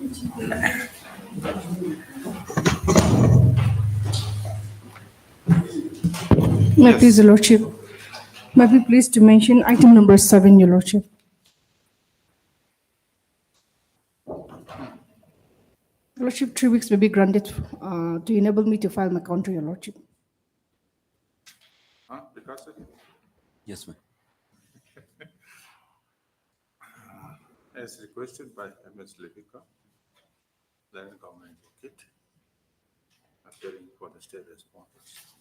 May I please, Your Lordship? May I be pleased to mention item number 7, Your Lordship? Your Lordship, 3 weeks may be granted to enable me to file my counter, Your Lordship. Because Yes, ma'am. as requested by MS Levika, then government advocate, appearing for the state respondents.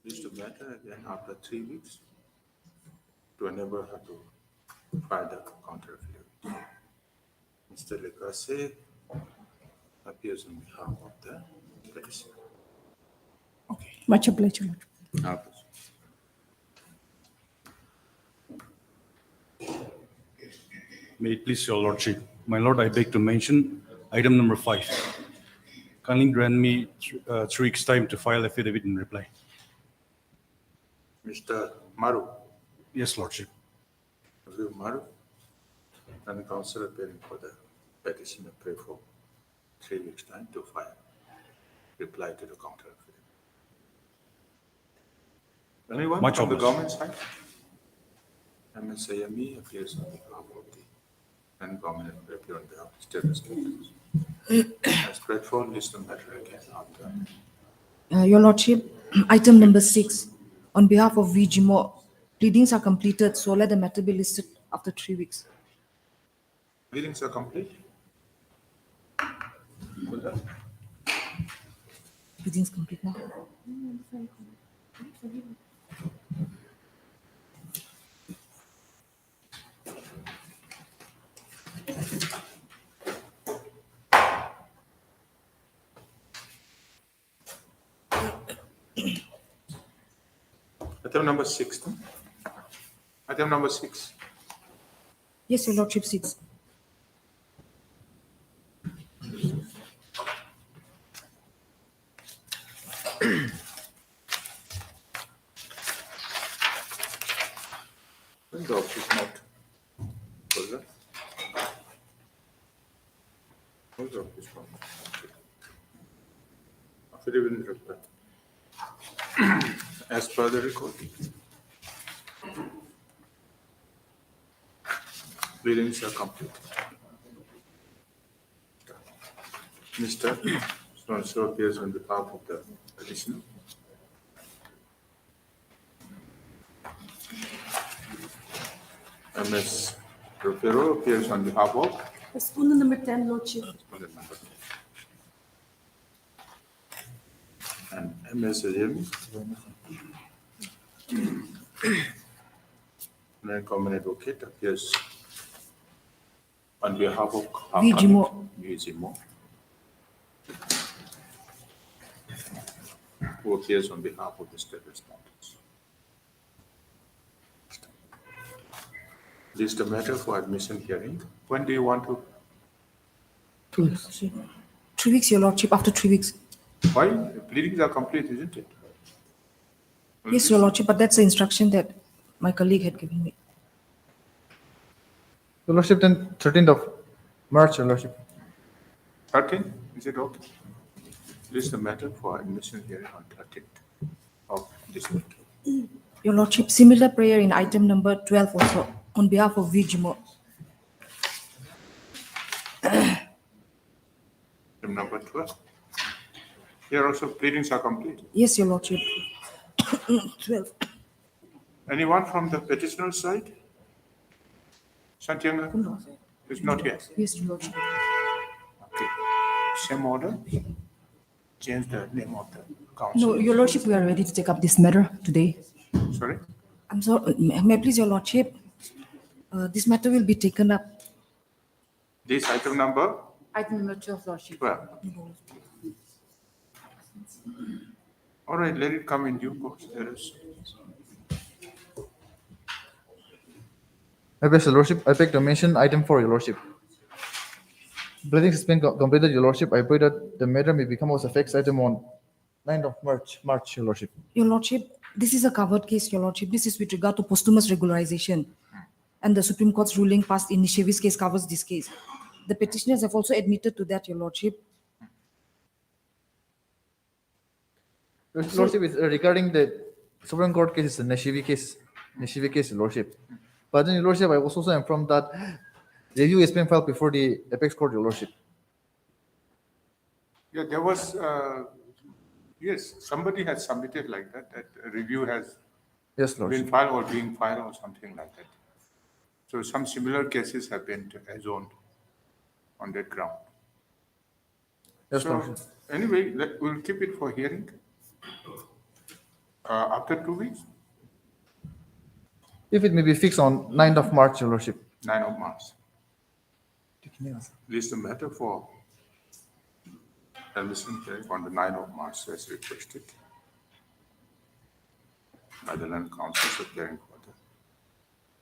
This to matter again after 3 weeks to enable her to file the counter affidavit. Mr. Lekase appears on behalf of the petitioner. Okay. Much obliged, Your Lordship. May it please your lordship. My lord, I beg to mention item number 5. Kindly grant me 3 weeks' time to file affidavit in reply. Mr. Maru, Yes, lordship. Review Maru, and counsel appearing for the petitioner pray for 3 weeks' time to file reply to the counter affidavit. Anyone Much from the obliged. government side? MSAME appears on behalf of the and government appear on behalf of state respondents. As spread for list the matter again after. Your Lordship, item number 6, on behalf of VGMO, pleadings are completed, so let the matter be listed after 3 weeks. Readings are complete. Pleadings complete now. Item number 6. No? Item number 6. Yes, Your Lordship, 6. When the office not. Further. Where's the office not? Affidavit in reply. As per the record. Readings are complete. Mr. So appears on behalf of the petitioner. MS Rufero appears on behalf of Respondent number 10, Lordship. respondent number 10. And MS Ajami. Then common advocate appears on behalf of VGMO. VGMO, who appears on behalf of the state respondents. This is the matter for admission hearing. When do you want to? 3 weeks, Your Lordship, after 3 weeks. Why? Pleadings are complete, isn't it? Yes, Your Lordship, but that's the instruction that my colleague had given me. Your Lordship, then 13th of March, Your Lordship. 13th, is it okay? This is the matter for admission hearing on 13th of this week. Your Lordship, similar prayer in item number 12 also, on behalf of VGMO. Item number 12. Here also pleadings are complete. Yes, Your Lordship. 12. Anyone from the petitioner side? Santiago is not here. Yes, Your Lordship. Okay. Same order. Change the name of the council. No, Your Lordship, we are ready to take up this matter today. Sorry? I'm sorry, may I please, Your Lordship? This matter will be taken up. This item number Item number 12, Lordship. 12. All right, let it come in due course. There is. My best, Your Lordship, I beg to mention item 4, Your Lordship. Pleadings has been completed, Your Lordship. I pray that the matter may become as a fixed item on 9th of March, Your Lordship. Your Lordship, this is a covered case, Your Lordship. This is with regard to posthumous regularization. And the Supreme Court's ruling passed in Nishevi's case covers this case. The petitioners have also admitted to that, Your Lordship. Your Lordship, is regarding the Supreme Court case, the Nashivi case, Your Lordship. But then, Your Lordship, I was also informed that review has been filed before the Apex Court, Your Lordship. Yeah, there was, yes, somebody has submitted like that, that a review has Yes, been Lordship. filed or being filed or something like that. So some similar cases have been zoned on that ground. Yes, So Lordship. anyway, we'll keep it for hearing after 2 weeks, If it may be fixed on 9th of March, Your Lordship. 9 of March. List the matter for admission hearing on the 9th of March as requested by the land councils appearing for the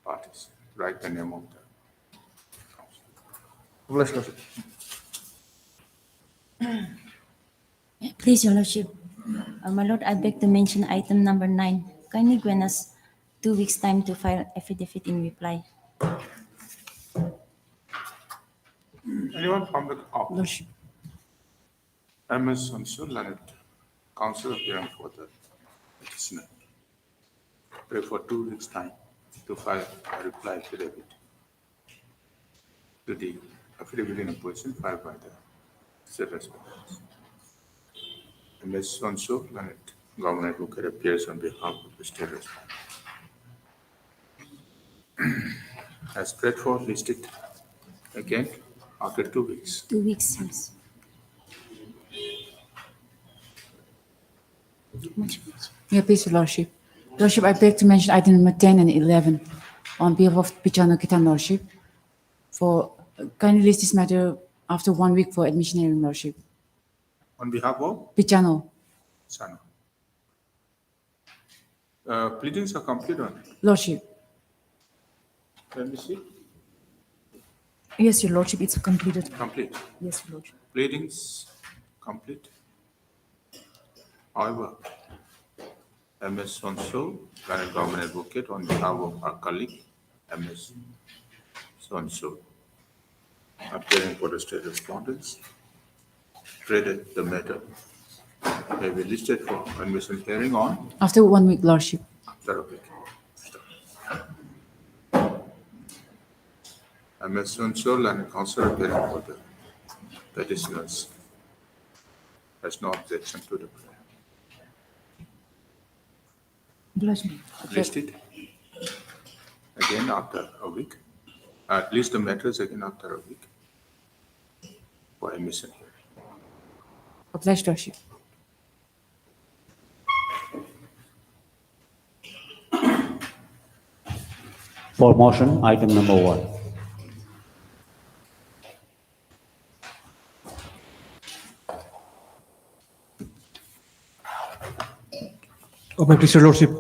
parties. Write the name of the council. Bless, Lordship. Please, Your Lordship. My Lord, I beg to mention item number 9. Kindly grant us 2 weeks' time to file affidavit in reply. Anyone from the office? Lordship. MS Sansu Lanet, council appearing for the petitioner. Pray for 2 weeks' time to file a reply affidavit to the affidavit in opposition filed by the state respondents. MS Sansu Lanet, government who appears on behalf of the state respondent. As prayed for, list it again after 2 weeks. 2 weeks, yes. Much. Yeah, please, Your Lordship. Lordship, I beg to mention item number 10 and 11 on behalf of Pichano Kitan, Lordship. For kindly list this matter after 1 week for admission hearing, Lordship. On behalf of Pichano, Sana. Pleadings are complete on it. Lordship. Let me see. Yes, Your Lordship, it's completed. Complete. Yes, Your Lordship. Pleadings complete. However, MS Sonso, current government advocate, on behalf of our colleague, MS Sonso, appearing for the state respondents, traded the matter may be listed for admission hearing on After 1 week, Lordship. after a week. MS Sonso and council appearing for the petitioners has no objection to the prayer. Bless me. List it again after a week. List the matters again after a week for admission hearing. Obliged, Lordship. For motion, item number 1. My please, Your Lordship.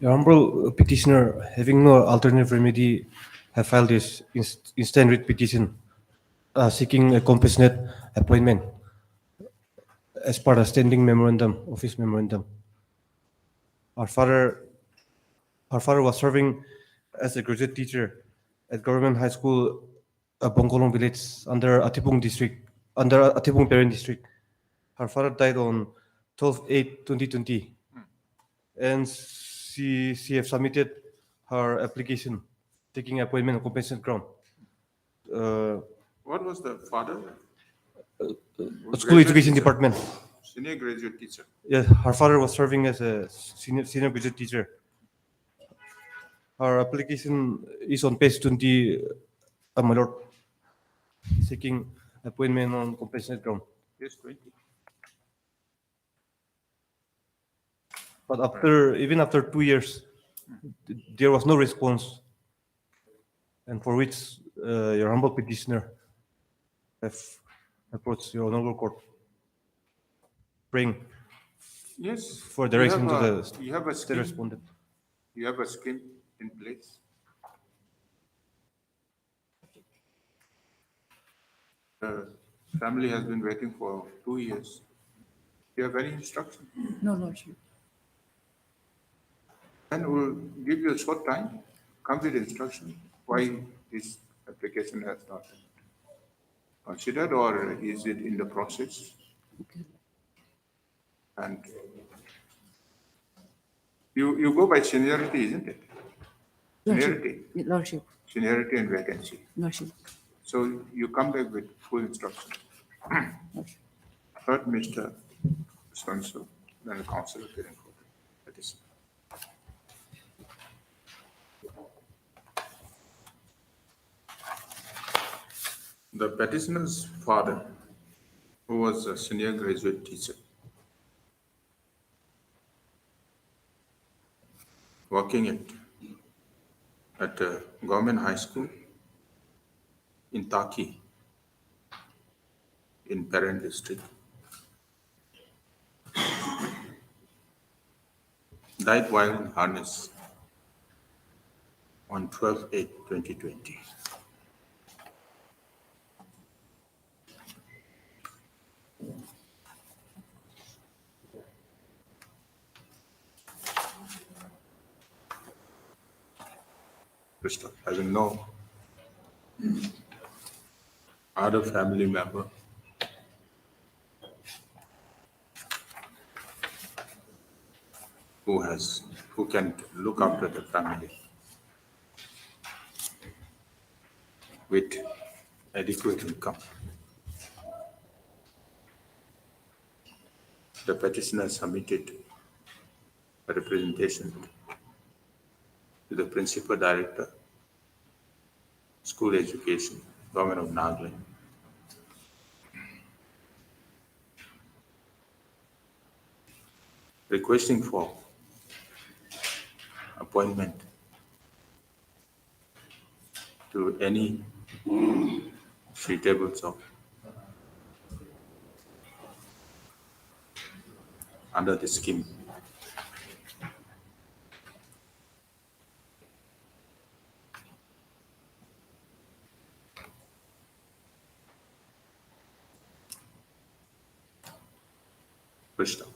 Your humble petitioner, having no alternative remedy, have filed this instant writ petition seeking a compassionate appointment as per the standing memorandum, office memorandum. Our father was serving as a graduate teacher at Government High School, Bongkolong Village, under Atipung district, under Atipung Parent District. Her father died on 12/8/2020, and she have submitted her application taking appointment on compensation ground. What was the father? School Education Department. Senior graduate teacher. Yes, her father was serving as a senior graduate teacher. Her application is on page 20, my lord, seeking appointment on compensation ground. Yes, 20. But even after 2 years, there was no response, and for which your humble petitioner have approached your honorable court, praying Yes. for direction to the You have a state scheme. respondent. You have a scheme in place. The family has been waiting for 2 years. Do you have any instruction? No, Lordship. And we'll give you a short time, come with instruction, why this application has not been considered, or is it in the process? And you go by seniority, isn't it? Seniority, Lordship, seniority and vacancy. Lordship, So you come back with full instruction. Lordship. Heard Mr. So-and-so, then the council appearing for the petition. The petitioner's father, who was a senior graduate teacher, working at a government high school in Taki, in Parent district, died while in harness on 12/8/2020. Krishna, having no other family member who can look after the family with adequate income. The petitioner submitted a representation to the Principal Director, School Education, Government of Nagaland, requesting for appointment to any suitable job under the scheme. Krishna.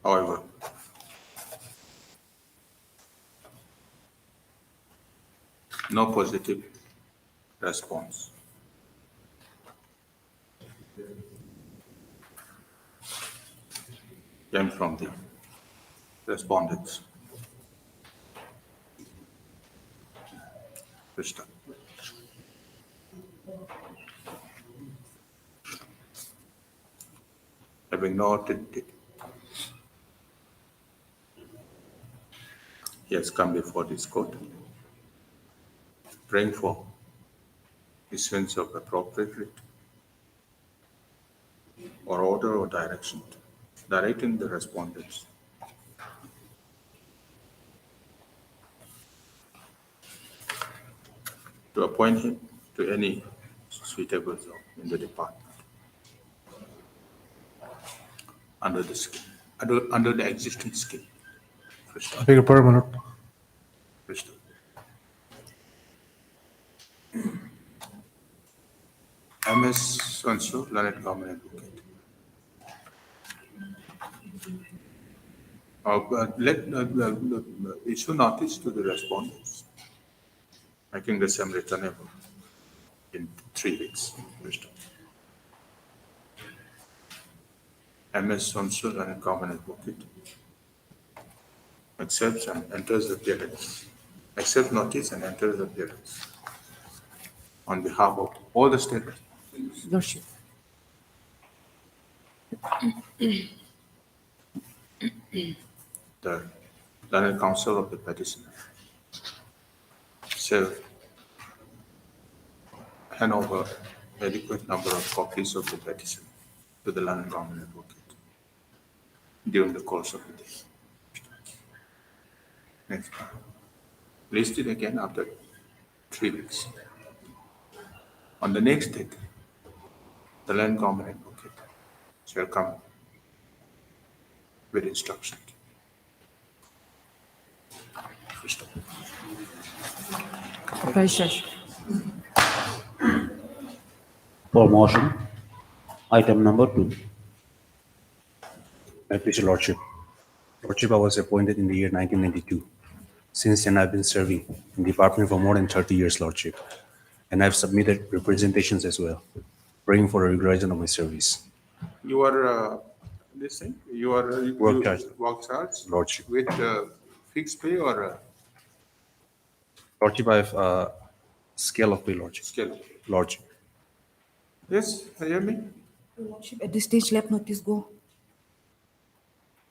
However, no positive response. Came from the respondents. Krishna. Having noted it, he has come before this court, praying for issuance of appropriate writ or order or direction, directing the respondents to appoint him to any suitable job in the department under the scheme, under the existing scheme. Krishna. I beg your pardon, my lord. Krishna. MS So-and-so, learned government advocate. Issue notice to the respondents, making the same returnable in 3 weeks. Krishna. MS So-and-so, learned government advocate, accepts and enters the appearance, accepts notice and enters the appearance on behalf of all the state. Lordship, The learned counsel of the petitioner shall hand over adequate number of copies of the petition to the learned government advocate during the course of the day. Next. List it again after 3 weeks. On the next date, the learned government advocate shall come with instruction. Krishna. Authorized Judge. For motion, item number 2. My pleasure, Lordship. Lordship, I was appointed in the year 1992 Since then, I've been serving in the department for more than 30 years, Lordship. And I've submitted representations as well, praying for a regularization of my service. You are, this thing, you are. Work charge. Work charge? Lordship. With fixed pay or Lordship, I have a scale of pay, Lordship. scale? Lordship. Yes, hear me? Your Lordship, at this stage, let notice go.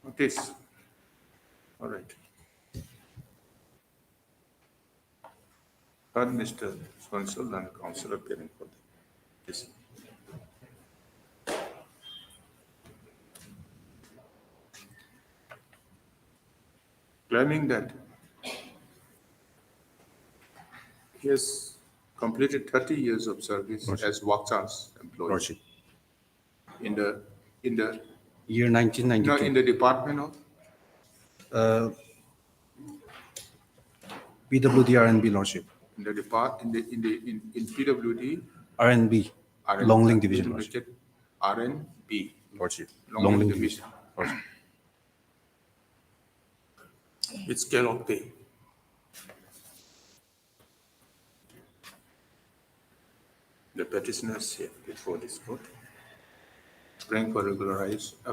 Notice. All right. Heard Mr. Swansel and council appearing for this. Claiming that he has completed 30 years of service as Wakchan's employee Lordship. in the Year no, 1992. in the department of PWD RNB, Lordship. in the in PWD RNB, RN Long Link Division, Lordship. RNB Lordship. Long Link Division. Lordship. with scale of pay. The petitioners here before this court praying for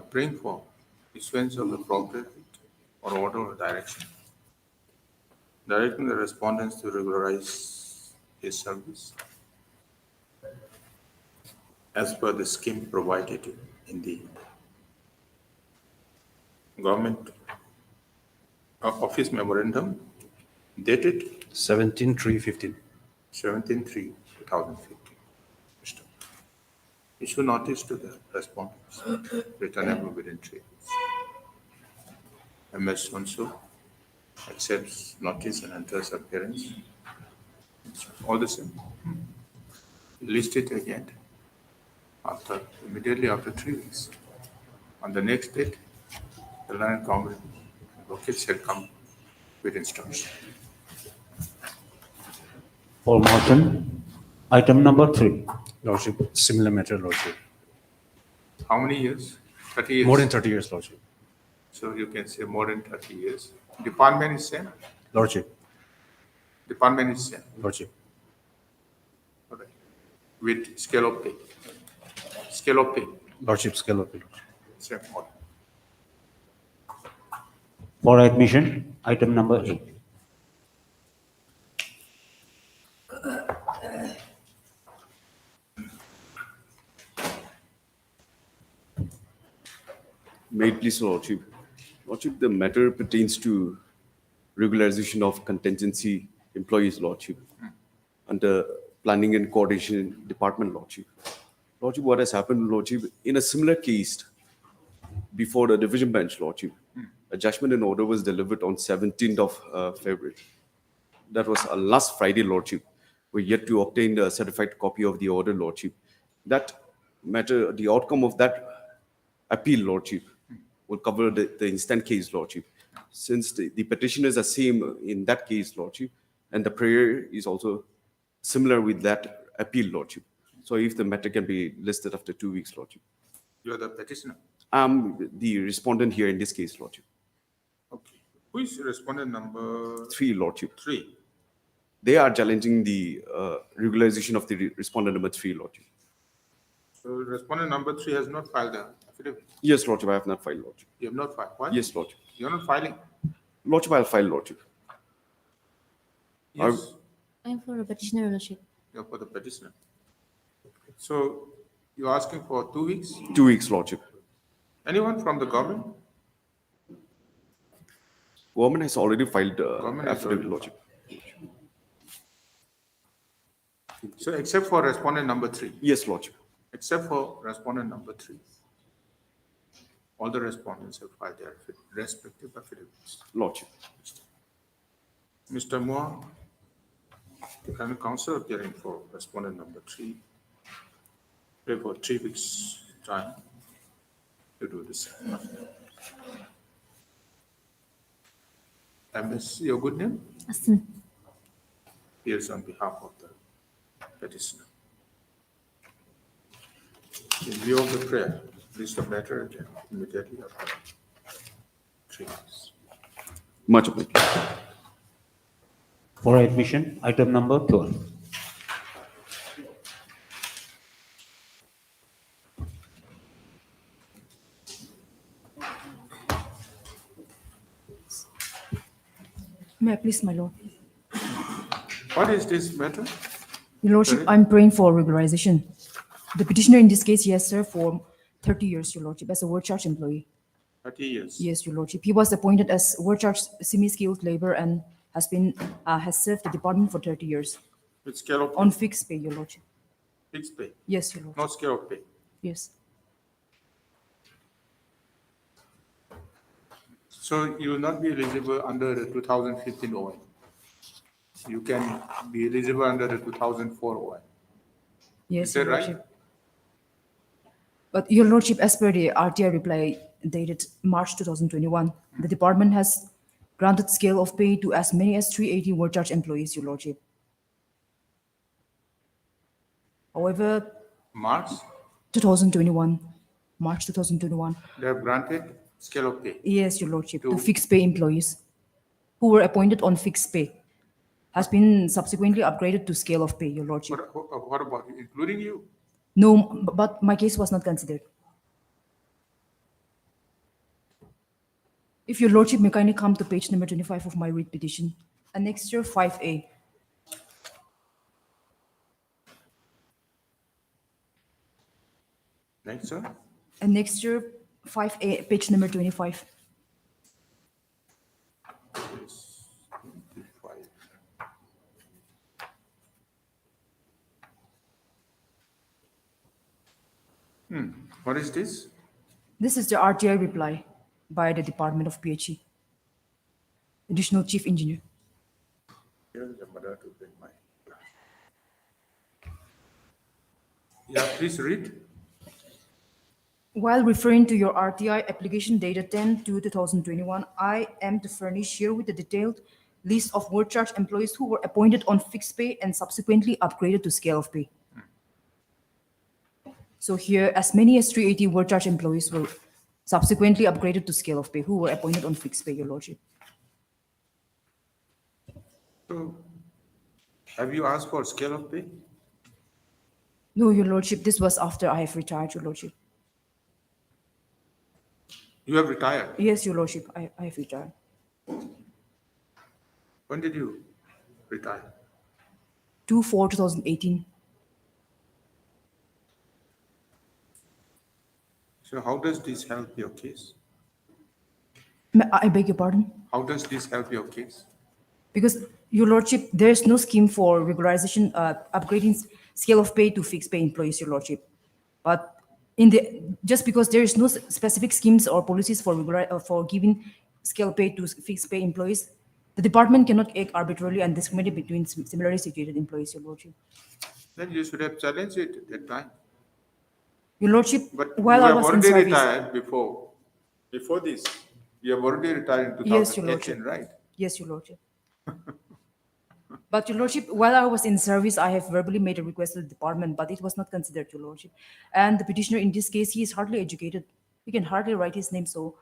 praying for issuance of the appropriate or order or direction, directing the respondents to regularize his service as per the scheme provided in the government office memorandum dated 17/3/15. 17/3/2015. Issue notice to the respondents, returnable within 3 weeks. MS Sonso accepts notice and enters appearance. All the same. List it again immediately after 3 weeks. On the next date, the Lion Congress advocate shall come with instruction. For motion, item number 3. Lordship, similar matter, Lordship. How many years? 30 years. More than 30 years, Lordship. So you can say more than 30 years. Department is same? Lordship. Department is same. Lordship. All right. With scale of pay. Scale of pay. Lordship, scale of pay. Same order. For admission, item number 8. May it please, Lordship. Lordship, the matter pertains to regularization of contingency employees, Lordship, under Planning and Coordination Department, Lordship. Lordship, what has happened, Lordship, in a similar case before the division bench, Lordship, a judgment and order was delivered on 17th of February. That was last Friday, Lordship. We're yet to obtain the certified copy of the order, Lordship. That matter, the outcome of that appeal, Lordship, will cover the instant case, Lordship. Since the petitioners are same in that case, Lordship, and the prayer is also similar with that appeal, Lordship. So if the matter can be listed after 2 weeks, Lordship. You are the petitioner. I'm the respondent here in this case, Lordship. Okay. Who is respondent number 3, Lordship. 3? They are challenging the regularization of the respondent number 3, Lordship. So respondent number 3 has not filed the affidavit. Yes, Lordship, I have not filed, Lordship. You have not filed. Why? Yes, Lordship. You are not filing. Lordship, I'll file, Lordship. Yes. I'm for a petitioner, Lordship. You are for the petitioner. So you are asking for 2 weeks? 2 weeks, Lordship. Anyone from the government? Government has already filed Government has affidavit, already Lordship. So except for respondent number 3. Yes, Lordship. Except for respondent number 3. All the respondents have filed their respective affidavits. Lordship. Mr. Moore, can counsel appearing for respondent number 3. Pray for 3 weeks' time to do this. MS, your good name? Asin. Appears on behalf of the petitioner. In view of the prayer, list the matter again immediately after 3 weeks. Much obliged. For admission, item number 12. May I please, my lord? What is this matter? Your lordship, Sorry? I'm praying for regularization. The petitioner in this case, he has served for 30 years, your lordship, as a word charge employee. 30 years. Yes, your lordship. He was appointed as word charge semi-skilled labor and has served the department for 30 years With scale of on fixed pay, your lordship. fixed pay, Yes, your lordship. not scale of pay. Yes. So you will not be eligible under the 2015 OI. You can be eligible under the 2004 OI. Yes, Is your that right? lordship. But your lordship, as per the RTI reply dated March 2021, the department has granted scale of pay to as many as 380 word charge employees, your lordship. However, March, 2021, March 2021, they have granted scale of pay. yes, your lordship, to To- fixed pay employees who were appointed on fixed pay has been subsequently upgraded to scale of pay, your lordship. What about you, including you? No, but my case was not considered. If your lordship may kindly come to page number 25 of my writ petition, annexure 5A. Next, sir. Annexure 5A, page number 25. Yes, 25. What is this? This is the RTI reply by the Department of PHE. Additional Chief Engineer. Here is the mother to bring my. Yeah, please read. While referring to your RTI application dated 10/2/2021, I am to furnish here with a detailed list of word charge employees who were appointed on fixed pay and subsequently upgraded to scale of pay. So here, as many as 380 word charge employees were subsequently upgraded to scale of pay who were appointed on fixed pay, your lordship. So, have you asked for scale of pay? No, your lordship, this was after I have retired, your lordship. You have retired. Yes, your lordship, I have retired. When did you retire? 2/4/2018. So how does this help your case? I beg your pardon? How does this help your case? Because, your lordship, there is no scheme for regularization, upgrading scale of pay to fixed pay employees, your lordship. But just because there is no specific schemes or policies for giving scale pay to fixed pay employees, the department cannot act arbitrarily and discriminate between similarly situated employees, your lordship. Then you should have challenged it at that time. Your lordship, But while you I have was in already service, retired before this. You have already retired in Yes, your 2018, lordship. right? Yes, your lordship. But your lordship, while I was in service, I have verbally made a request to the department, but it was not considered, your lordship. And the petitioner in this case, he is hardly educated. He can hardly write his name, so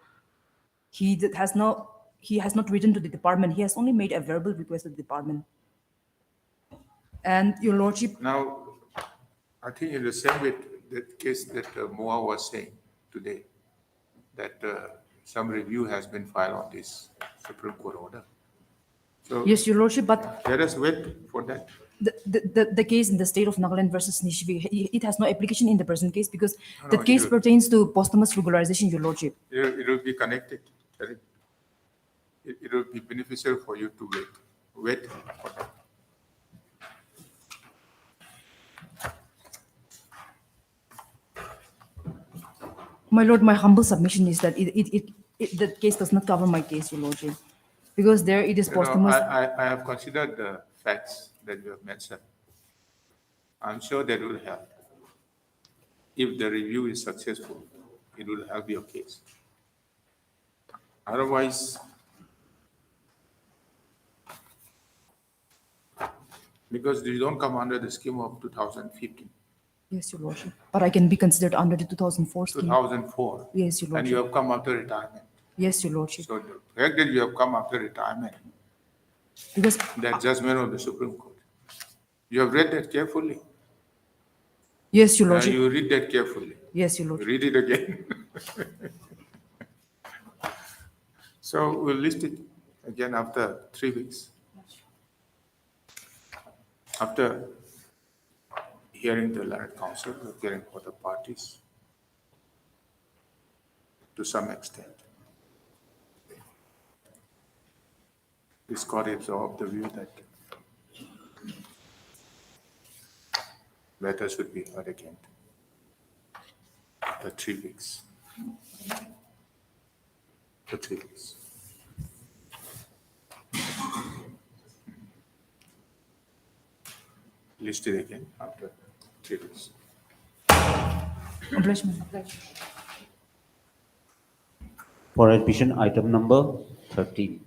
he has not written to the department. He has only made a verbal request to the department. And your lordship, Now, I think in the same way, that case that Moa was saying today, that some review has been filed on this Supreme Court order. So yes, your lordship, but let us wait for that. the case in the state of Nagaland versus Nishvi, it has no application in the present case because the No, case you- pertains to posthumous regularization, your lordship. It will be connected. Correct? It will be beneficial for you to wait for that. My lord, my humble submission is that the case does not cover my case, your lordship, because there it is You know, posthumous. I have considered the facts that you have mentioned. I'm sure that will help. If the review is successful, it will help your case. Otherwise, because you don't come under the scheme of 2015, Yes, your lordship. But I can be considered under the 2004 scheme. 2004. Yes, your And you lordship. have come after retirement. Yes, your lordship. So the fact that you have come after retirement Because that judgment of the Supreme Court. You have read that carefully. yes, Your Lordship. You read that carefully. Yes, Your Lordship. Read it again. So we'll list it again after 3 weeks. After hearing the learned counsel, hearing other parties to some extent. This court is of the view that matters should be heard again after 3 weeks. For 3 weeks. List it again after 3 weeks. Obligement. For admission, item number 13.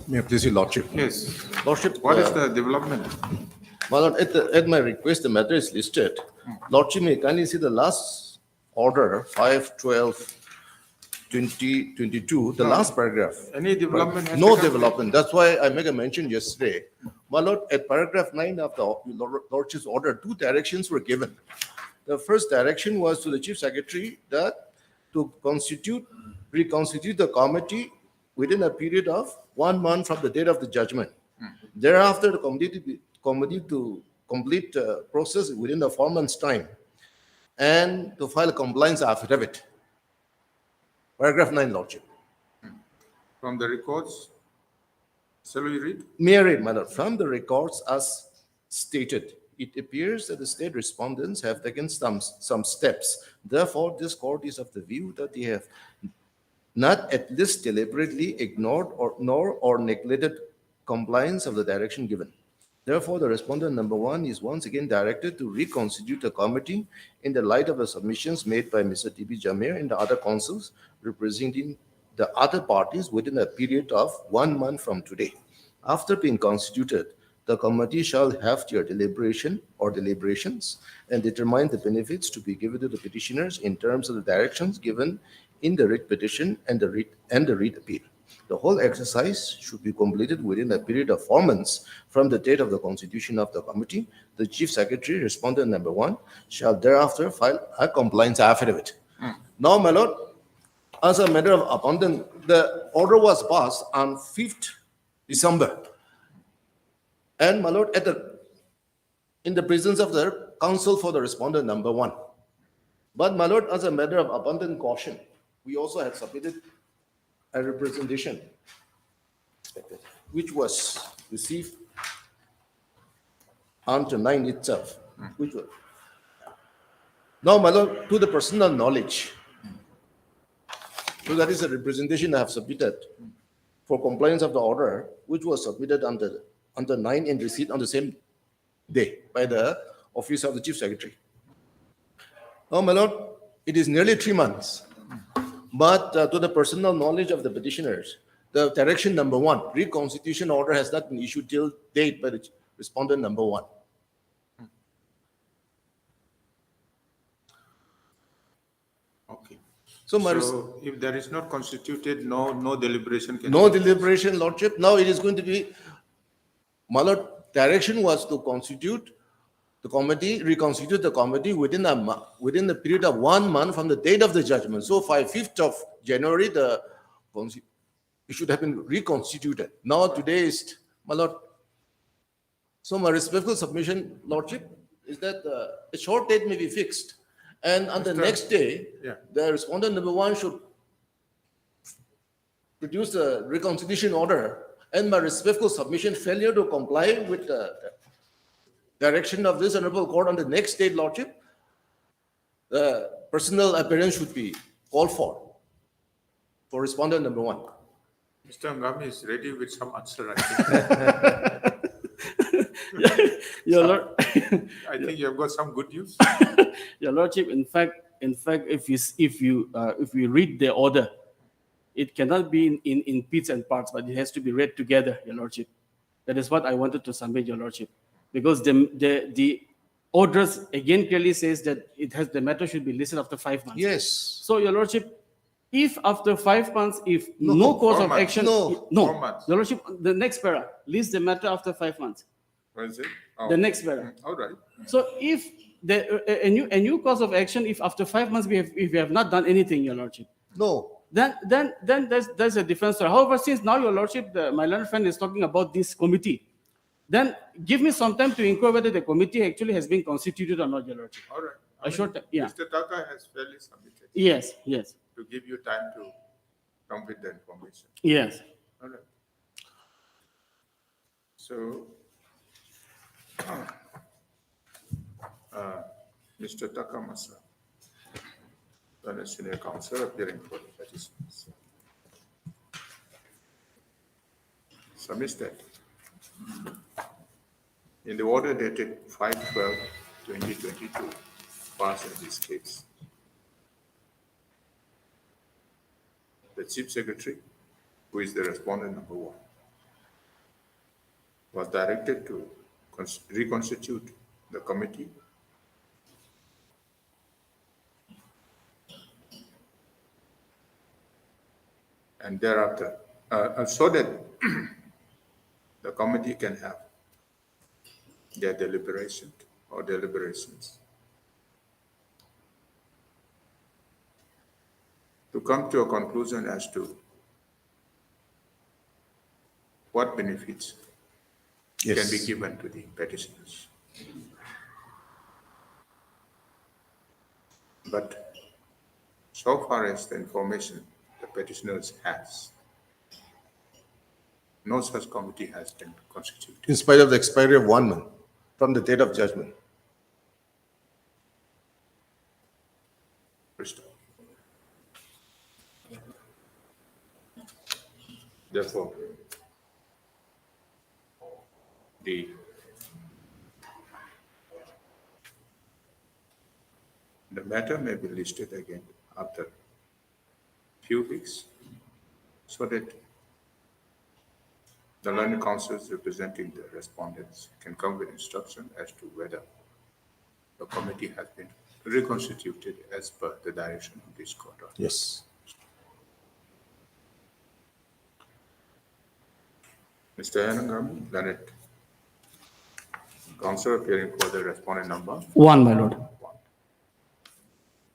May I please, Your Lordship? Yes. Lordship, What is the development? my Lord, at my request, the matter is listed. Lordship, may kindly see the last order, 5/12/2022, the last paragraph. Any development? has No taken development. That's why I make a mention yesterday. My Lord, at paragraph 9 of the Lordship's order, 2 directions were given. The first direction was to the Chief Secretary that to reconstitute the committee within a period of 1 month from the date of the judgment. Thereafter, the committee to complete process within the 4 months' time and to file a compliance affidavit. Paragraph 9, Lordship. From the records, shall we read? May I read, my Lord? From the records as stated, it appears that the state respondents have taken some steps. Therefore, this court is of the view that they have not at least deliberately ignored or neglected compliance of the direction given. Therefore, the respondent number 1 is once again directed to reconstitute the committee in the light of the submissions made by Mr. T.B. Jamir and the other counsels representing the other parties within a period of 1 month from today. After being constituted, the committee shall have their deliberation or deliberations and determine the benefits to be given to the petitioners in terms of the directions given in the writ petition and the writ appeal. The whole exercise should be completed within a period of 4 months from the date of the constitution of the committee. The Chief Secretary, respondent number 1, shall thereafter file a compliance affidavit. Now, my Lord, as a matter of abundance, the order was passed on 5th December. And, my Lord, in the presence of the counsel for the respondent number 1. But, my Lord, as a matter of abundant caution, we also had submitted a representation which was received on the 9 itself. Now, my Lord, to the personal knowledge, so that is a representation I have submitted for compliance of the order, which was submitted on the 9 and received on the same day by the Office of the Chief Secretary. Now, my Lord, it is nearly 3 months. But to the personal knowledge of the petitioners, the direction number 1, reconstitution order has not been issued till date by the respondent number 1. Okay. So, if there is not constituted, no deliberation can. no deliberation, Lordship. Now it is going to be, my Lord, direction was to constitute the committee, reconstitute the committee within the period of 1 month from the date of the judgment. So, 5th of January, it should have been reconstituted. Now, today is, my Lord. So, my respectful submission, Lordship, is that a short date may be fixed. And on the next day, the respondent number 1 should produce the reconstitution order. And my respectful submission, failure to comply with the direction of this honorable court on the next day, Lordship, the personal appearance should be called for respondent number 1. Mr. Angami is ready with some answer, I think. Your Lord, I think you have got some good news. Your Lordship, in fact, if you read the order, it cannot be in bits and parts, but it has to be read together, Your Lordship. That is what I wanted to submit, Your Lordship, because the orders again clearly says that the matter should be listed after 5 months. Yes. So, Your Lordship, if after 5 months, if No, no course 4 of months. action, No. 4 months. Your Lordship, the next para, list the matter after 5 months. What is it? The next para. All right. So if a new course of action, if after 5 months if we have not done anything, Your Lordship, No. then there's a different story. However, since now Your Lordship, my learned friend is talking about this committee, then give me some time to inquire whether the committee actually has been constituted or not, Your Lordship. All right. A short time, yeah. Mr. Taka has fairly submitted Yes, yes, to give you time to come with the information. yes. All right. So, Mr. Takamasa, the senior counsel appearing for the petitions. Submits that in the order dated 5/12/2022, passed in this case, the chief secretary, who is the respondent number 1, was directed to reconstitute the committee and thereafter, so that the committee can have their deliberation or deliberations to come to a conclusion as to what benefits can be given to the petitioners. But so far as the information the petitioners has, no such committee has been constituted. In spite of the expiry of 1 month from the date of judgment. First. Therefore, the matter may be listed again after few weeks, so that the learned counsels representing the respondents can come with instruction as to whether the committee has been reconstituted as per the direction of this court. Yes. Mr. Anangam, learned counsel appearing for the respondent number 1, my lord. 1.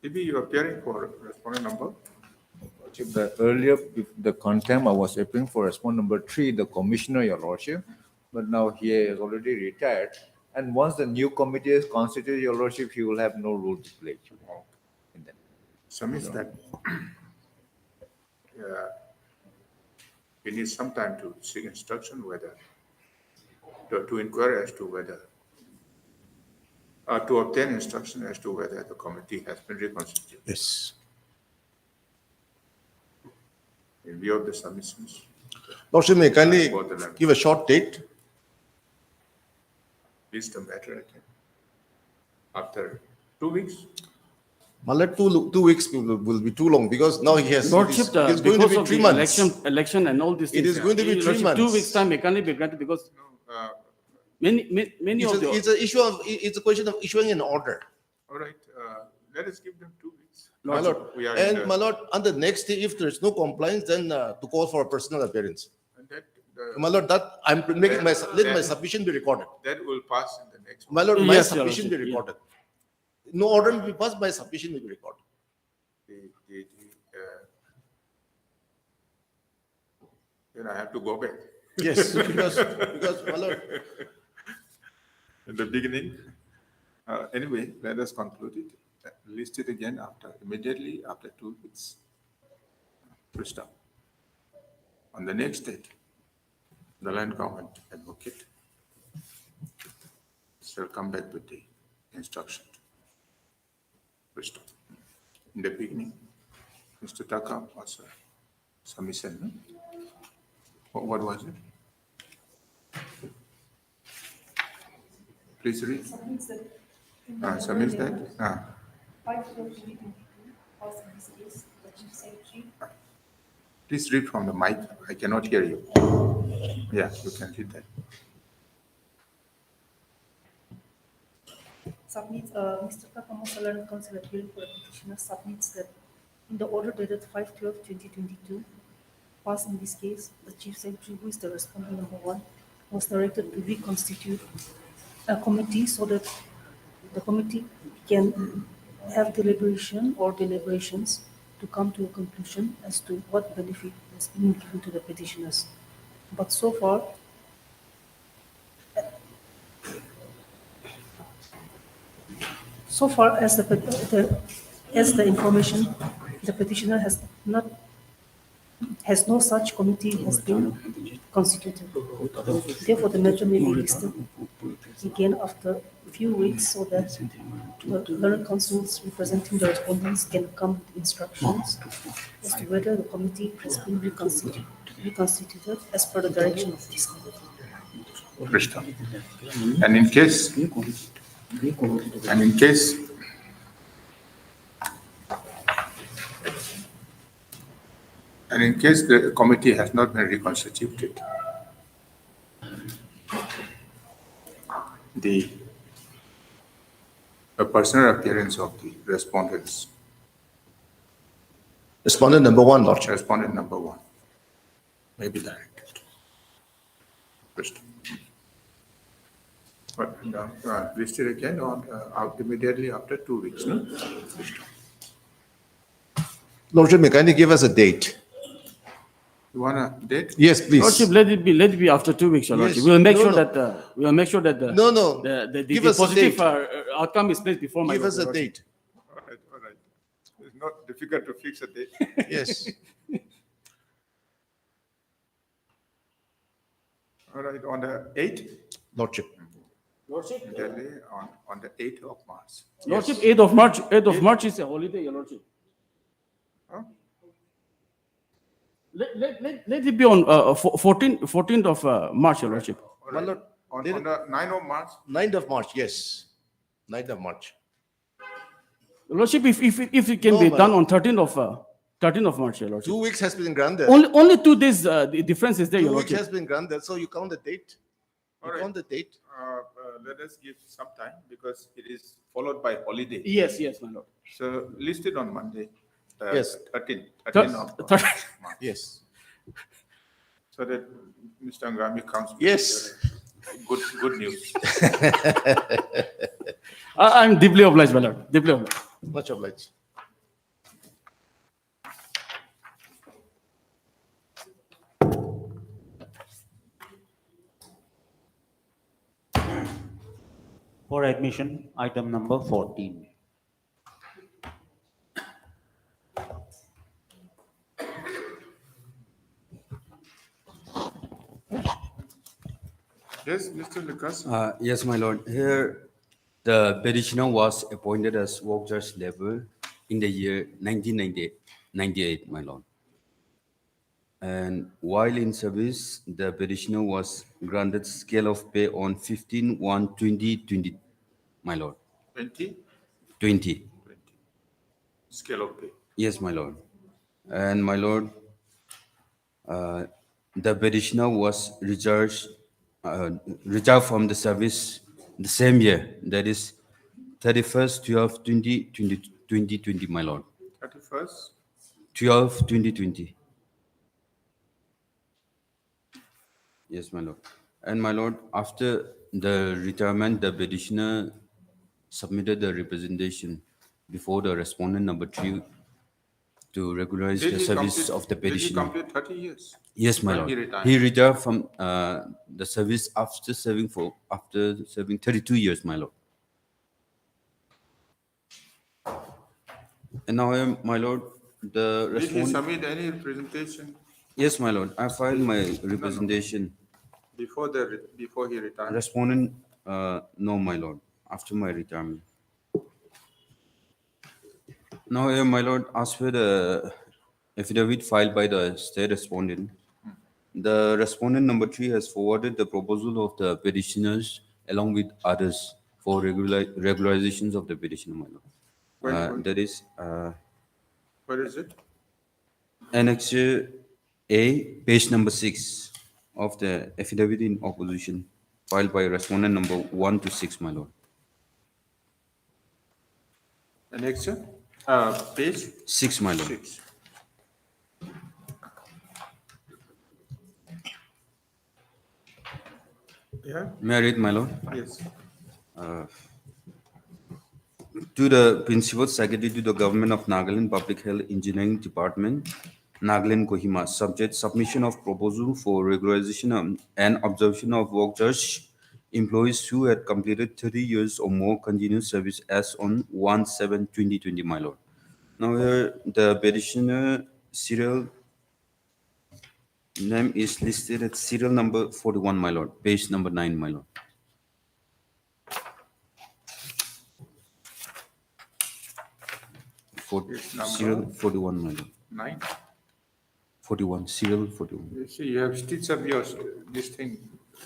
Maybe you are appearing for respondent number? Earlier, the contempt, I was appearing for respondent number 3, the commissioner, Your Lordship, but now he has already retired. And once the new committee is constituted, Your Lordship, he will have no role to play. in that. Submits that we need some time to seek instruction whether, to inquire as to whether, to obtain instruction as to whether the committee has been reconstituted. Yes. In view of the submissions, Lordship, may I kindly For the learned. give a short date? list the matter again. After 2 weeks, Malat, 2 weeks will be too long because now he has. Lordship, it is going to because be of 3 the months. election and all these It things. is going to be Your 3 Lordship, 2 months. weeks time, it can't be granted because many of the. It's an issue of, it's a question of issuing an order. all right, let us give them 2 weeks. My lord, We are in and the- my lord, on the next day, if there is no compliance, then to call for a personal appearance. And My lord, that I'm making my, let my That- submission be recorded. that will pass in the next one. My lord, my Yes, Your submission be Lordship, yeah. recorded. No order will be passed, my submission will be recorded. Then I have to go back. Yes, because, my lord, In the beginning. Anyway, let us conclude it. List it again immediately after 2 weeks. First up. On the next date, the land government advocate shall come back with the instruction. First up. In the beginning, Mr. Taka was a submission. No? What was it? Please read. Submits that. Please read from the mic. I cannot hear you. Yeah, you can read that. Mr. Kakamosalan, Council appearing for a petitioner submits that in the order dated 5/12/2022, passed in this case, the Chief Secretary, who is the respondent number one, was directed to reconstitute a committee so that the committee can have deliberation or deliberations to come to a conclusion as to what benefit is being given to the petitioners. But so far, as as the information, the petitioner has no such committee has been constituted. Therefore, the matter may be listed again after a few weeks so that the learned councils representing the respondents can come with instructions as to whether the committee has been reconstituted as per the direction of this committee. Krishna. And in case, the committee has not been reconstituted, the personal appearance of the respondents, Respondent number one, Lordship. respondent number one, may be directed. Krishna. But listed again on immediately after 2 weeks, no? Krishna. Lordship, may kindly give us a date. You want a date? Yes, please. Lordship, let it be after 2 weeks, Your Lordship. Yes. We will make No, sure no. that we will make sure that No, no. the Give us a positive date. outcome is placed before my Give us a Lordship. date. All right, all right. It's not difficult to fix a date. Yes. All right, on the 8th, Lordship. Lordship, Delhi, on the 8th of March. Lordship, 8th of March. 8th of March is a holiday, Your Lordship. Huh? Let it be on 14th of March, Your Lordship. All right. Lord, On did the 9th of March, 9th of March, yes. 9th of March. Your Lordship, if it can No, be my done lord. on 13th of March, Your Lordship. 2 weeks has been granted. Only 2 days the difference is there, 2 Your weeks Lordship. has been granted, so you count the date. All You right. count the date. let us give some time because it is followed by holiday. Yes, my Lord. So listed on Monday. Yes. 13 Thir- of thir- March. Yes. So that Mr. Angrami comes. with Yes. Good news. I'm deeply obliged, my Lord. Deeply obliged. Much obliged. For admission, item number 14. Yes, Mr. Lucas. Yes, my lord. Here, the petitioner was appointed as work judge level in the year 1998, my lord. And while in service, the petitioner was granted scale of pay on 15/1/2020, my lord. 20, 20. scale of pay. Yes, my lord. And my lord, the petitioner was reserved from the service the same year, that is 31st/12/2020, my lord. 31st, 12/2020. Yes, my lord. And my lord, after the retirement, the petitioner submitted the representation before the respondent number 3 to regularize the service of the did he petitioner. complete 30 years? Yes, my When lord. he retired? He retired from the service after serving 32 years, my lord. And now, my lord, the Did he respondent. submit any representation Yes, my lord. I filed my representation. before he retired? Respondent, no, my lord. After my retirement. Now, my lord, as per the affidavit filed by the state respondent, the respondent number 3 has forwarded the proposal of the petitioners along with others for regularizations of the petitioner, my lord. That is Where is it? Annexure A, page number 6 of the affidavit in opposition filed by respondent number 1 to 6, my lord. Annexure, page 6, my lord. 6. Yeah, May I read, my lord? yes. To the Principal Secretary to the Government of Nagaland Public Health Engineering Department, Nagaland Kohima, subject submission of proposal for regularization and observation of workers, employees who had completed 30 years or more continuous service as on 1/7/2020, my lord. Now here the petitioner serial name is listed at serial number 41, my lord, page number 9, my lord. It's number Serial 41, my lord. 9. 41, serial 41. You see, you have stitched up your, this thing.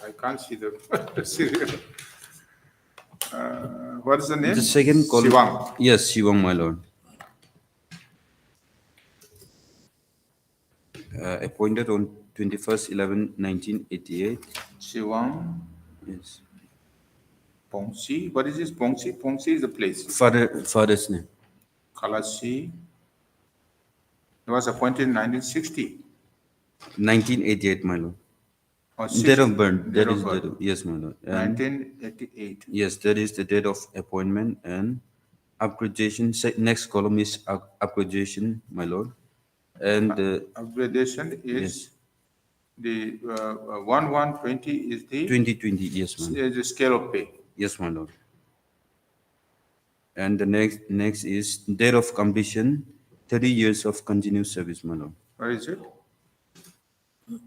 I can't see the serial. What is the name? The second column. Shivang. Yes, Shivang, my lord. Appointed on 21st/11/1988. Shivang Yes. Pongsi. What is this Pongsi? Pongsi is the place. Father's name. Kalashi. He was appointed in 1960. 1988, my lord. Or Date of 60. birth. Date That of is birth. date of, yes, my lord. And 1988. yes, that is the date of appointment and upgradation. Next column is upgradation, my lord. And Upgradation is yes. the 1120 is the 2020, yes, my lord. is the scale of pay. Yes, my lord. And the next is date of completion, 30 years of continuous service, my lord. Where is it?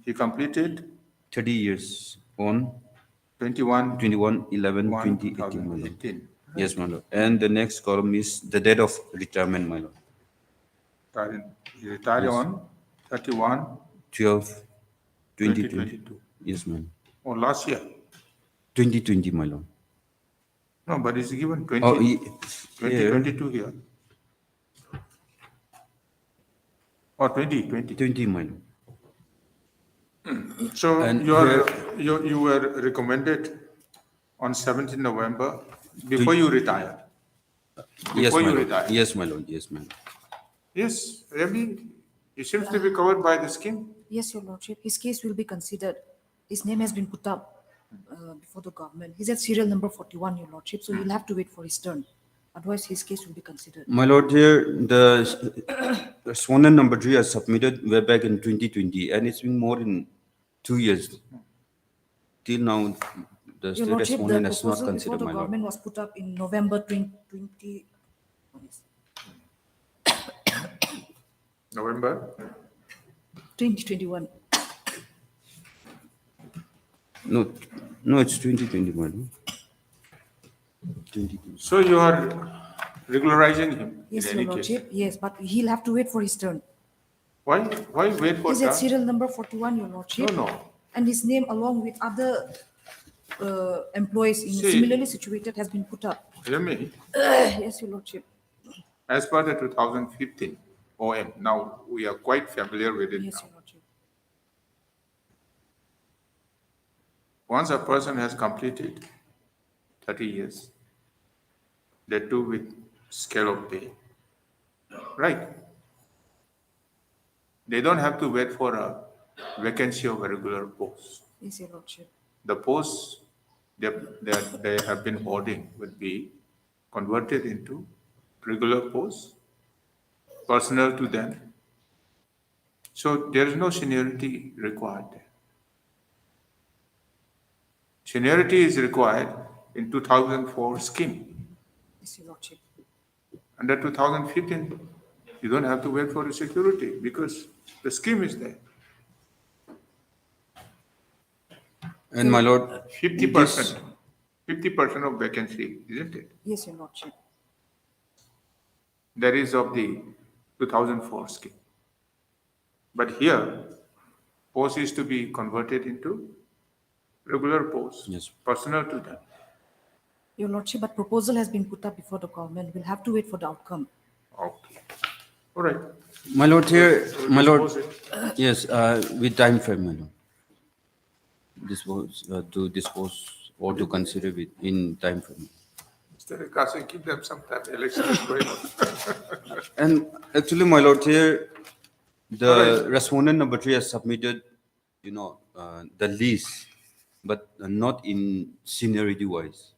He completed 30 years on 21 21/11/2018, my lord. 2018. Yes, my lord. And the next column is the date of retirement, my lord. He retired Yes. on 31 12/2020. 2022. Yes, my lord. Or last year. 2020, my lord. No, but it's given 20, Oh, 2022 here. Or 2020. 20, my lord. So And you were recommended on 17th November before you retired. Yes, Before my you lord. retired. Yes, my lord. Yes, my lord. Yes, really. He seems to be covered by the scheme. Yes, Your Lordship. His case will be considered. His name has been put up before the government. He's at serial number 41, Your Lordship, so he'll have to wait for his turn. Otherwise, his case will be considered. My lord, here the sworn number 3 is submitted way back in 2020, and it's been more than 2 years. Till now, the Your state Lordship, the respondent has not proposal before considered, the my lord. government was put up in November 2020. November 2021. No, it's 2020, my lord. 2020. So you are regularizing him Yes, in Your any case. Lordship. Yes, but he'll have to wait for his turn. Why wait for He's at that? serial number 41, Your Lordship. No. And his name, along with other employees in See. similarly situated, has been put up. Hear me. Yes, Your Lordship. As per the 2015 OM, now we are quite familiar with it Yes, now. Your Lordship. Once a person has completed 30 years, that too with scale of pay, right? They don't have to wait for a vacancy of a regular post. Yes, Your Lordship. The posts they have been holding will be converted into regular posts, personal to them. So there is no seniority required there. Seniority is required in 2004 scheme. Yes, Your Lordship. Under 2015, you don't have to wait for the security because the scheme is there. And my lord, 50%, 50% of vacancy, isn't it? Yes, Your Lordship. That is of the 2004 scheme. But here, post is to be converted into regular posts, Yes. personal to them. Your Lordship, but proposal has been put up before the government. We'll have to wait for the outcome. Okay. All right. my lord, here, So my lord. dispose it. Yes, with time frame, my lord. Dispose to dispose or to consider with in time frame. Mr. Kasi, give them some time, election is going on. And actually, my lord, here, the Alright. respondent number 3 has submitted, the list, but not in seniority wise,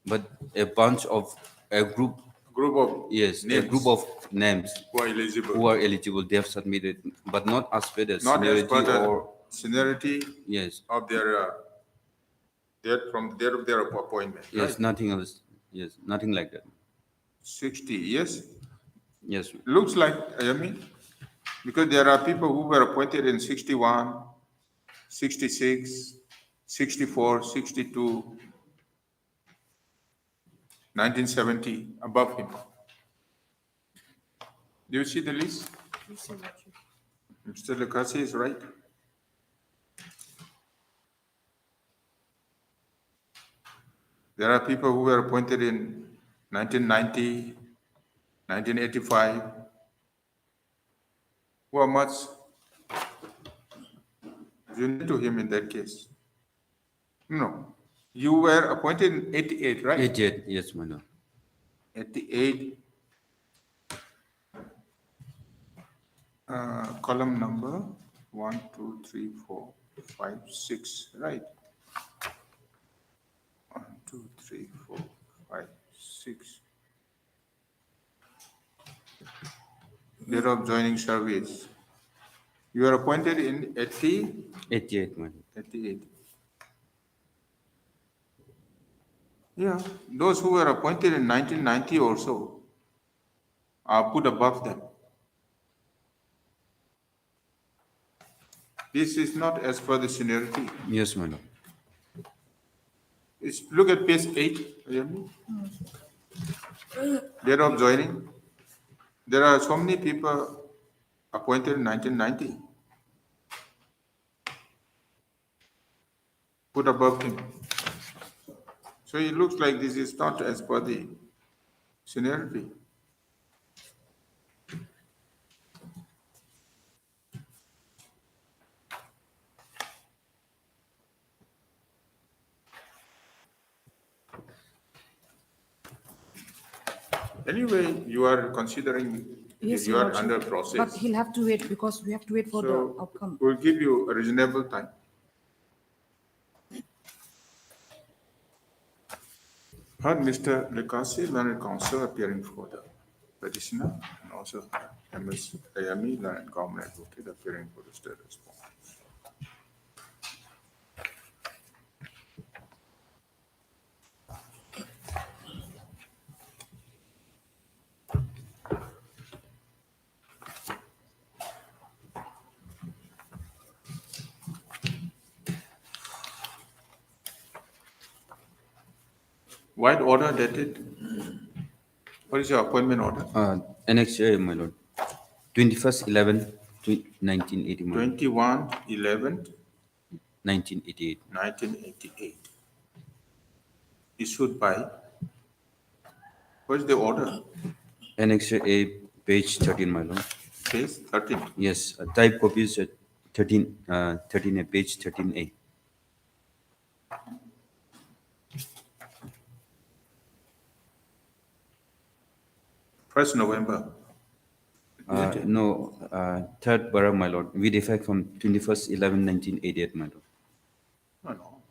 but a bunch of a group. Group of Yes, a names group of names who are eligible. who are eligible. They have submitted, but not as per the Not as seniority per the or seniority yes, of from their appointment, yes, right? nothing else. Yes, nothing like that. 60, yes. Yes, Looks like, I mean, because there are people who were appointed in 61, 66, 64, 62, 1970, above him. Do you see the list? Mr. Lucasi is right. There are people who were appointed in 1990, 1985, who are much junior to him in that case. No. You were appointed in 88, right? 88. Yes, my lord. 88, column number 1, 2, 3, 4, 5, 6, right? 1, 2, 3, 4, 5, 6. Date of joining service. You were appointed in 88, my lord. 88. Yeah, those who were appointed in 1990 also are put above them. This is not as per the seniority. Yes, my lord. Look at page 8. Date of joining. There are so many people appointed in 1990, put above him. So it looks like this is not as per the seniority. Anyway, you are considering, Yes, you Your are Lordship. under But process. he'll have to wait because we have to wait for the So outcome. we'll give you a reasonable time. Heard Mr. Lekasi, learned counsel appearing for the petitioner, and also Ms. Ayami, learned government advocate appearing for the state respondent. White order dated, what is your appointment order? Annex A, my lord. 21st 11 1980, my lord. 21/11/1988. 1988. Issued by, what is the order? Annex A, page 13, my lord. Page 13. Yes, type copies at 13, 13A, page 13A. First November. No, 3rd Bara, my lord, with effect from 21st 11/1988, my lord. No, no.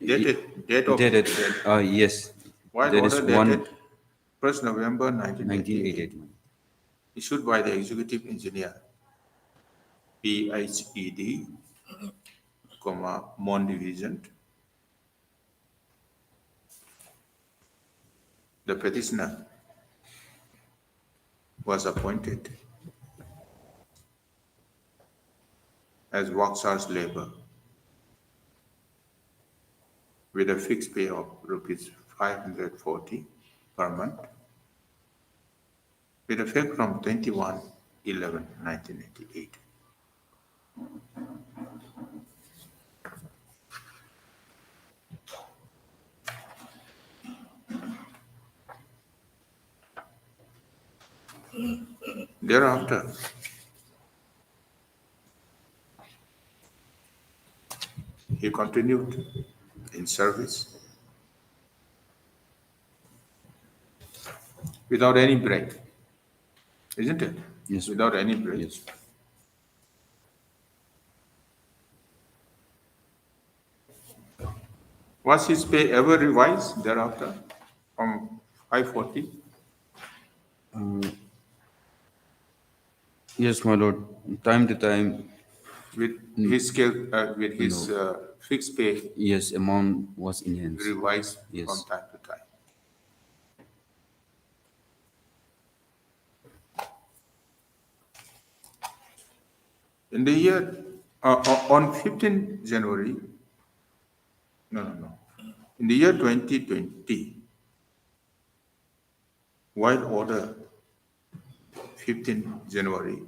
Date of Dated, yes. White There is order one dated 1st November 1988. 1988, my lord. Issued by the executive engineer, PHED, Mon Division. The petitioner was appointed as workers' labor with a fixed pay of rupees 540 per month with effect from 21/11/1988. Thereafter, he continued in service without any break, isn't it? Yes. Without any break. Yes. Was his pay ever revised thereafter from 540? Yes, my lord. Time to time, With his scale, with his fixed pay yes, amount was enhanced. revised Yes. from time to time. In the year, on 15 January, no. In the year 2020, while order 15 January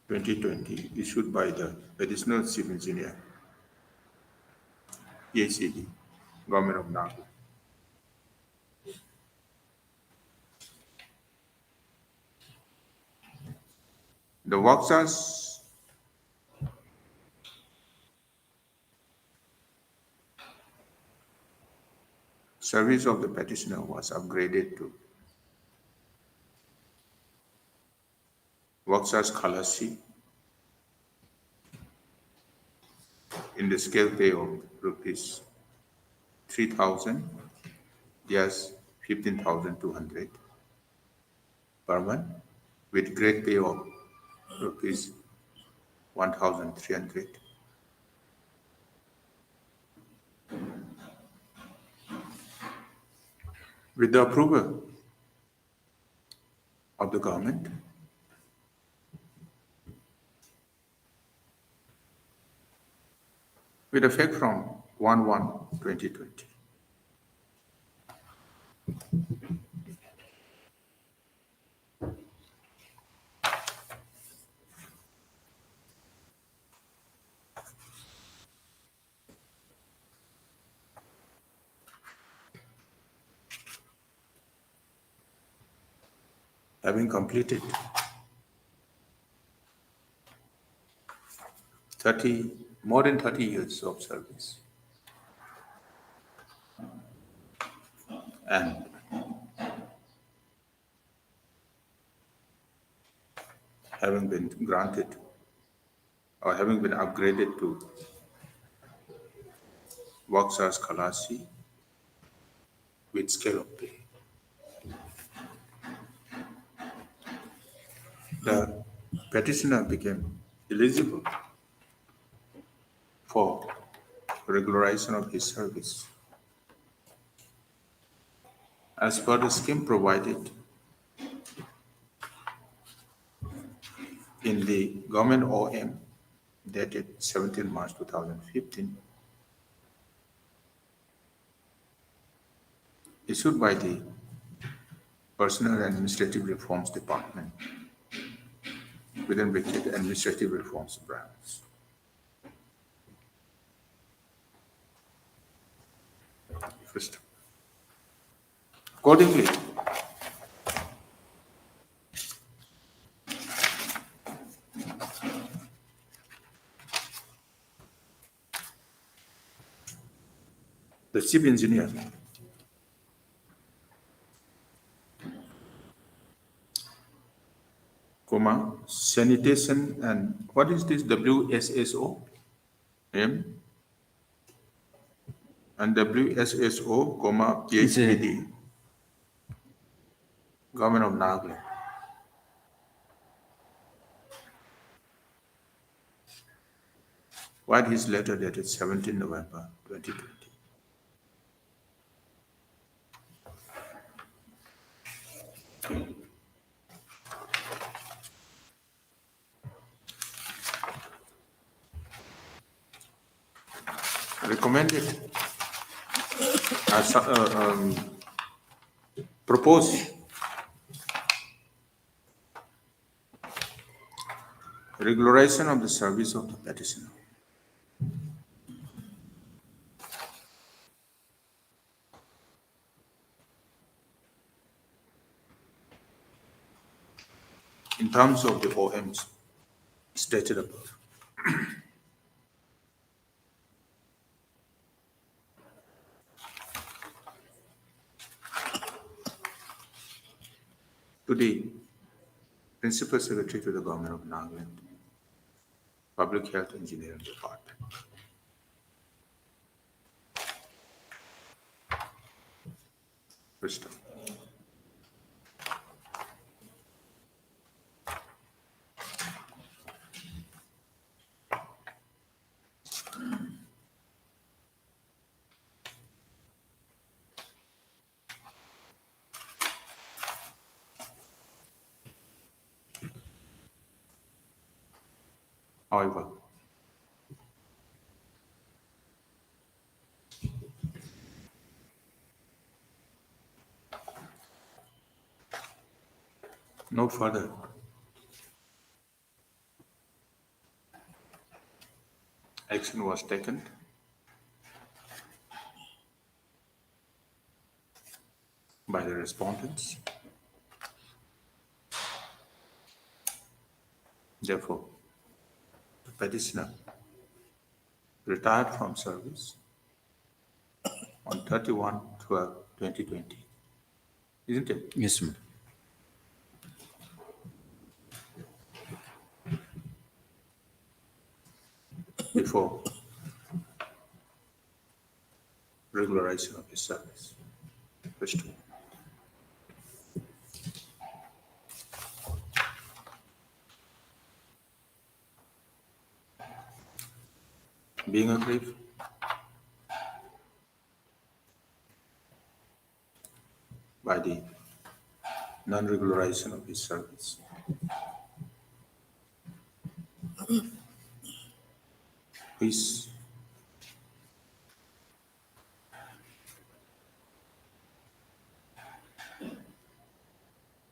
2020 issued by the Additional Chief Engineer, PACD, Government of Nagaland. The workers service of the petitioner was upgraded to workers Khalasi in the scale pay of rupees 3,000, yes, 15,200 per month, with grade pay of rupees 1,300. With the approval of the government, with effect from 1/1/2020. Having completed more than 30 years of service, and having been granted or having been upgraded to Worksas Khalasi with scale of pay. The petitioner became eligible for regularization of his service as per the scheme provided in the Government OM dated 17 March 2015, issued by the Personnel and Administrative Reforms Department within which the Administrative Reforms branch. First, accordingly, the chief engineer sanitation and what is this WSSO M and WSSO PHPD Government of Nagaland. While his letter dated 17 November 2020. Recommended as proposed regularization of the service of the petitioner. In terms of the OMs stated above. to the Principal Secretary to the Government of Nagaland, Public Health Engineering Department. Crystal. However, no further action was taken by the respondents. Therefore, the petitioner retired from service on 31/12/2020. Isn't it? Yes, ma'am. Before regularization of his service. Question. Being aggrieved, by the non-regularization of his service, which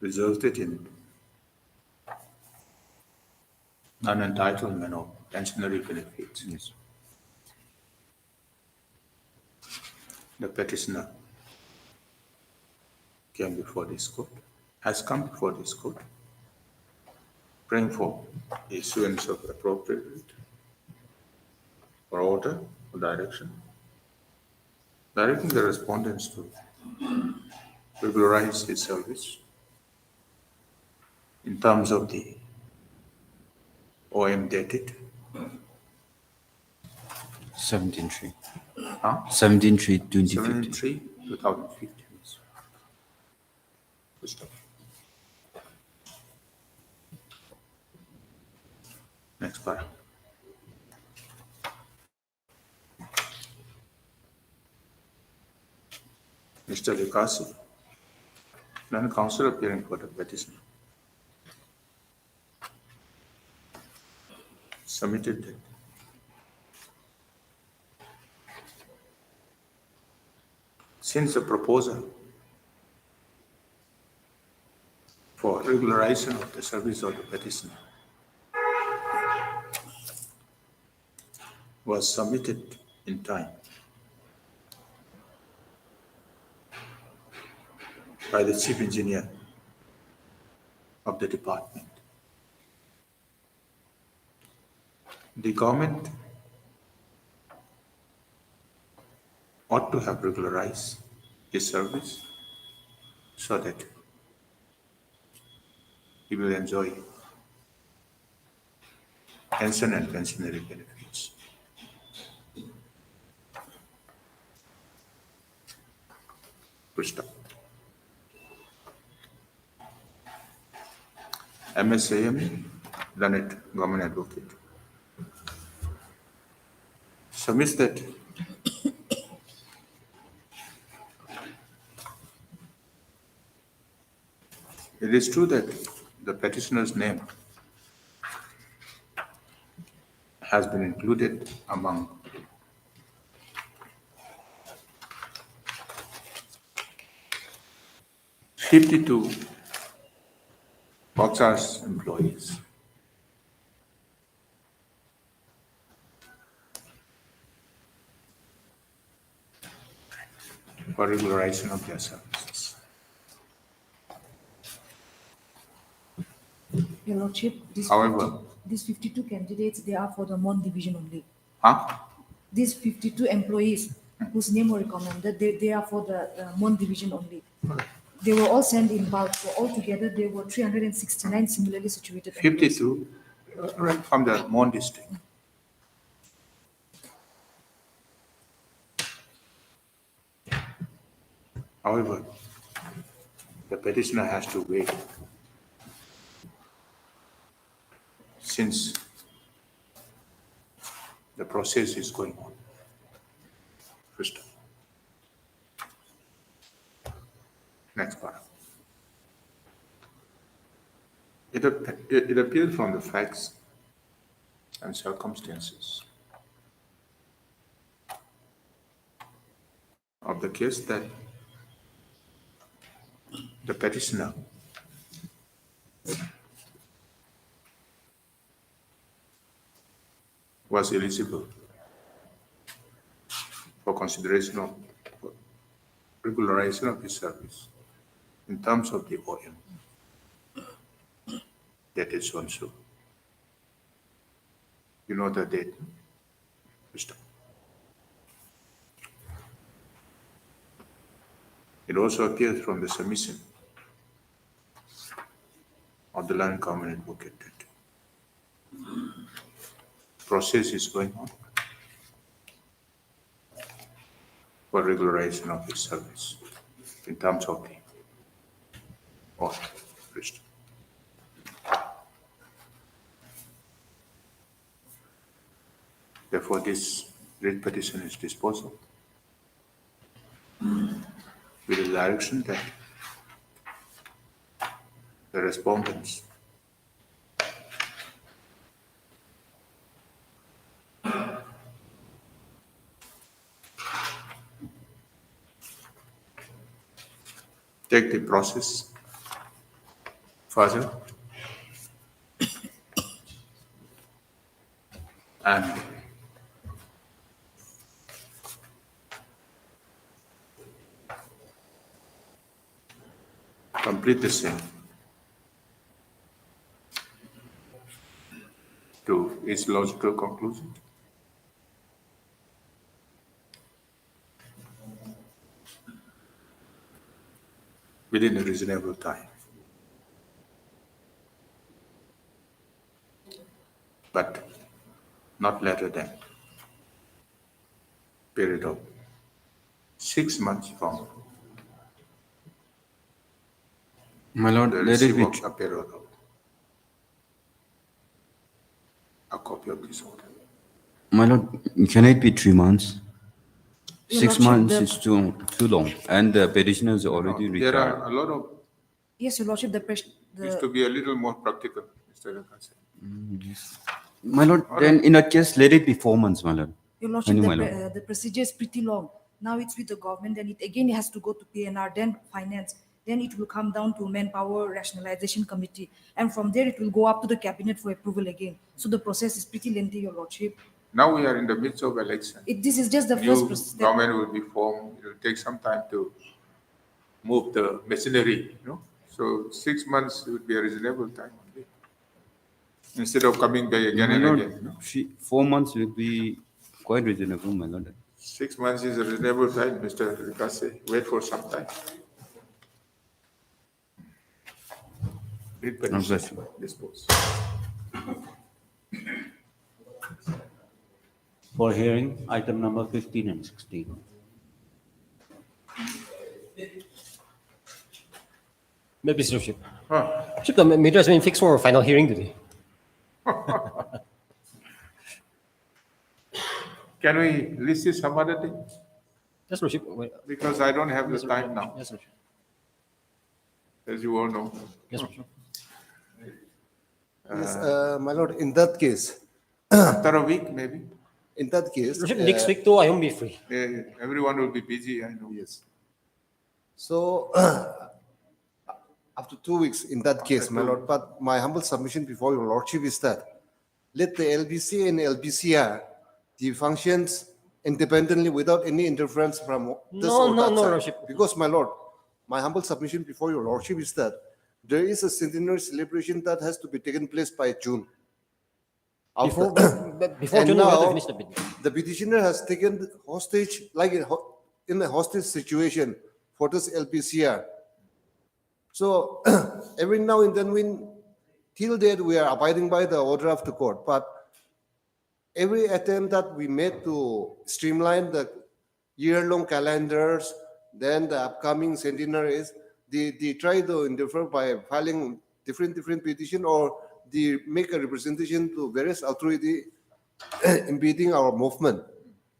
resulted in non-entitlement of pensionary benefits. Yes. The petitioner came before this court, has come before this court, praying for issuance of appropriate or order or direction, directing the respondents to regularize his service in terms of the OM dated 17.3. huh? 17.3.2015. 73/2015. Stop. Next paragraph. Mr. Vikasi, non-counsel appearing for the petition, submitted that since the proposal for regularization of the service of the petitioner was submitted in time by the chief engineer of the department, the government ought to have regularized his service so that he will enjoy pension and pensionary benefits. Krishna. MSAM, Lanet, Government Advocate, submits that it is true that the petitioner's name has been included among (52) Boxar's employees. For regularization of their services. Your Lordship, However, these 52 candidates, they are for the MON division only. huh? These 52 employees whose name were recommended, they are for the MON division only. They were all sent in bulk. So altogether, there were 369 similarly situated employees. 52 right from the Mon district. However, the petitioner has to wait since the process is going on. First of all. Next part. It appears from the facts and circumstances of the case that the petitioner was eligible for consideration of regularization of his service in terms of the OM. That is so and so. You know the date, Mr. It also appears from the submission of the land common advocate that process is going on for regularization of his service in terms of the OM. Therefore, this writ petition is disposed of with the direction that the respondents take the process further and complete the same to its logical conclusion. Within a reasonable time. But not later than period of 6 months from My lord, the let it receipt be, of a period of a copy of this order. my lord, can it be 3 months? Your 6 Lordship, months the- is too long, and the petitioner is already There retired. are a lot of, Yes, Your Lordship, needs to be a little more practical, Mr. Lakase. My lord, then in that case, let it be 4 months, my lord. Your Lordship, Any, my lord. the procedure is pretty long. Now it's with the government, and it again has to go to PNR, then finance, then it will come down to manpower rationalization committee, and from there it will go up to the cabinet for approval again. So the process is pretty lengthy, Your Lordship. Now we are in the midst of election. This is just the New first step. government will be formed. It will take some time to move the machinery, So 6 months would be a reasonable time only. Instead of coming back again My and lord, again. 4 months will be quite reasonable, my lord. 6 months is a reasonable time, Mr. Lakase. Wait for some time. Read God bless petition, you. dispose. For hearing, item number 15 and 16. Maybe, Mr. Lordship. Huh. Lordship, the matter has been fixed for a final hearing today. Can we list this some other day? Yes, Lordship. Wait. Because I don't have the Yes, time now, Yes, Lordship. as you all know. Yes, Lordship. Yes, my lord, in that case, After a week, maybe. in that case. Lordship, next week too, I won't be free. Everyone will be busy, I know. Yes. So, after 2 weeks, in that case, my lord, but my humble submission before your lordship is that let the LBC and LBCR, the functions independently without any interference from this No, or no, that no, side. lordship. Because, my lord, my humble submission before your lordship is that there is a centenary celebration that has to be taken place by June. Before, before And June, we have to now, finish the bid. the petitioner has taken hostage, like in a hostage situation for this LPCR. So every now and then, till date, we are abiding by the order of the court. But every attempt that we made to streamline the year-long calendars, then the upcoming centenaries, they try to interfere by filing different petition, or they make a representation to various authority impeding our movement.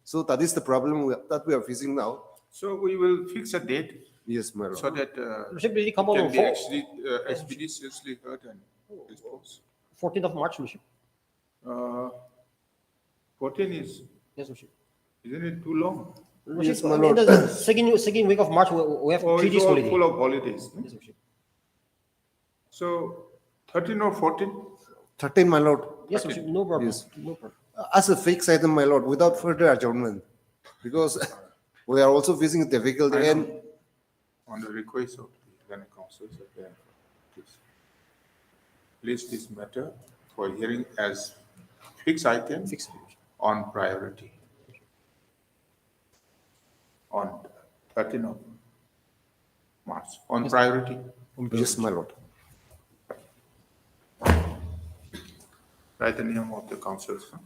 So that is the problem that we are facing now. So we will fix a date Yes, my lord. so that Lordship, will it it come out can on be four- expeditiously heard and disposed. 14th of March, Lordship. 14 is, Yes, Lordship. isn't it too long? Lordship, Yes, my I mean, lord. the second week of March, we have Oh, 3 it's days all holiday. full of holidays. no? Yes, Lordship. So 13 or 14? 13, my lord. Yes, Lordship, no problem. Yes. No problem. As a fixed item, my lord, without further adjournment, because we are also facing difficulty. I know. And On the request of the Ghana Council, so please list this matter for hearing as fixed item Fixed. on priority. On 13 of March, on priority. yes, my lord. Write the name of the council, sir.